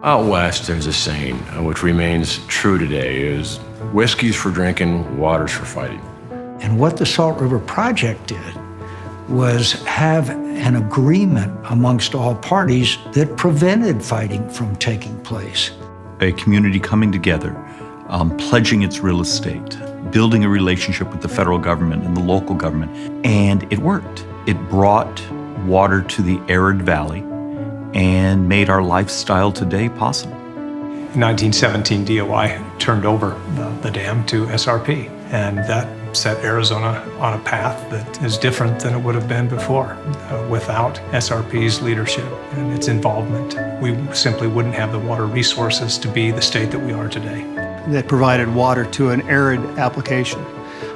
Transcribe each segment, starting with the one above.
Out west, there's a saying, which remains true today, is whiskey's for drinking, water's for fighting. And what the Salt River Project did was have an agreement amongst all parties that prevented fighting from taking place. A community coming together, pledging its real estate, building a relationship with the federal government and the local government, and it worked. It brought water to the arid valley and made our lifestyle today possible. In 1917, DOI turned over the dam to SRP, and that set Arizona on a path that is different than it would have been before. Without SRP's leadership and its involvement, we simply wouldn't have the water resources to be the state that we are today. That provided water to an arid application,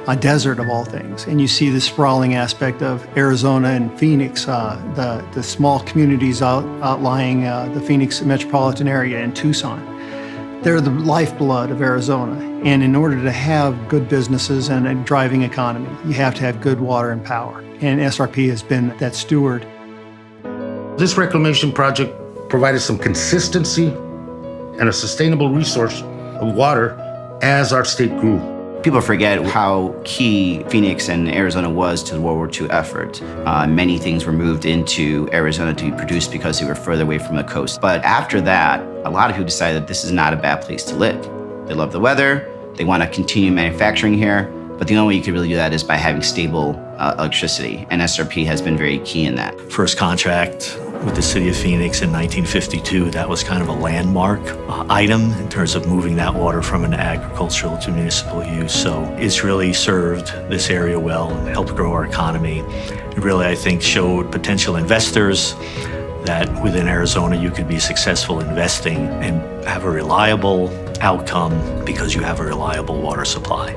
a desert of all things. And you see the sprawling aspect of Arizona and Phoenix, the small communities outlying the Phoenix metropolitan area and Tucson. They're the lifeblood of Arizona. And in order to have good businesses and a driving economy, you have to have good water and power. And SRP has been that steward. This reclamation project provided some consistency and a sustainable resource of water as our state grew. People forget how key Phoenix and Arizona was to the World War II effort. Many things were moved into Arizona to be produced because they were further away from the coast. But after that, a lot of people decided that this is not a bad place to live. They love the weather, they want to continue manufacturing here, but the only way you could really do that is by having stable electricity, and SRP has been very key in that. First contract with the city of Phoenix in 1952, that was kind of a landmark item in terms of moving that water from an agricultural to municipal use. So it's really served this area well and helped grow our economy. It really, I think, showed potential investors that within Arizona you could be successful investing and have a reliable outcome because you have a reliable water supply.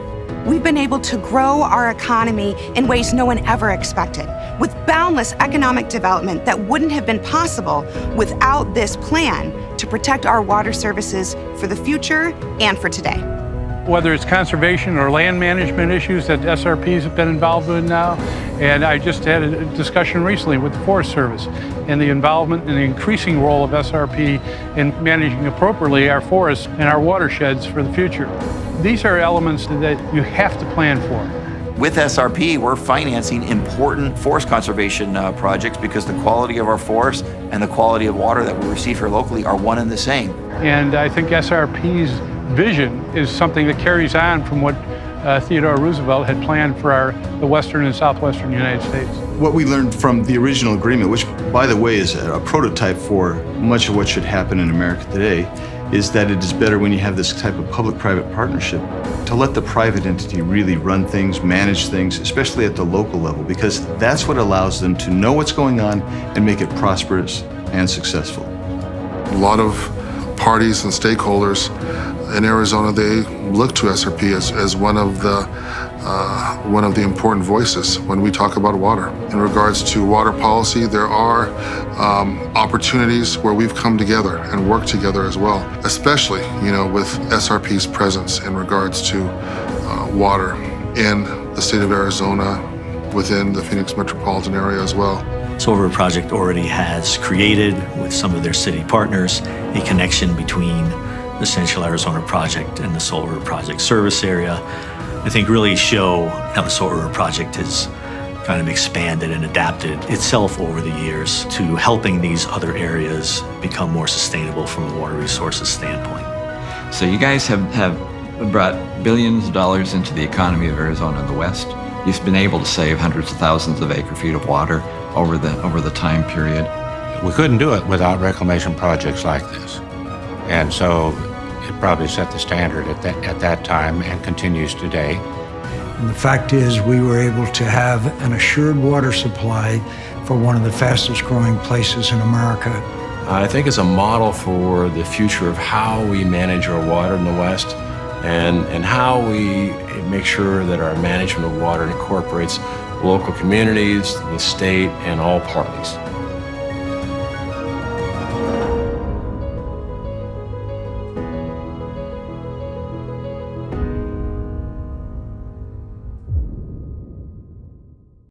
We've been able to grow our economy in ways no one ever expected, with boundless economic development that wouldn't have been possible without this plan to protect our water services for the future and for today. Whether it's conservation or land management issues that SRPs have been involved with now, and I just had a discussion recently with the Forest Service and the involvement and the increasing role of SRP in managing appropriately our forests and our watersheds for the future. These are elements that you have to plan for. With SRP, we're financing important forest conservation projects because the quality of our forests and the quality of water that we receive here locally are one and the same. And I think SRP's vision is something that carries on from what Theodore Roosevelt had planned for the western and southwestern United States. What we learned from the original agreement, which by the way is a prototype for much of what should happen in America today, is that it is better when you have this type of public-private partnership to let the private entity really run things, manage things, especially at the local level, because that's what allows them to know what's going on and make it prosperous and successful. A lot of parties and stakeholders in Arizona, they look to SRP as one of the important voices when we talk about water. In regards to water policy, there are opportunities where we've come together and worked together as well, especially, with SRP's presence in regards to water in the state of Arizona, within the Phoenix metropolitan area as well. Salt River Project already has created, with some of their city partners, a connection between the Central Arizona Project and the Salt River Project service area. I think really show how the Salt River Project has kind of expanded and adapted itself over the years to helping these other areas become more sustainable from a water resources standpoint. So you guys have brought billions of dollars into the economy of Arizona in the West. You've been able to save hundreds of thousands of acre feet of water over the time period. We couldn't do it without reclamation projects like this. And so it probably set the standard at that time and continues today. And the fact is we were able to have an assured water supply for one of the fastest growing places in America. I think it's a model for the future of how we manage our water in the West and how we make sure that our management of water incorporates local communities, the state, and all parties.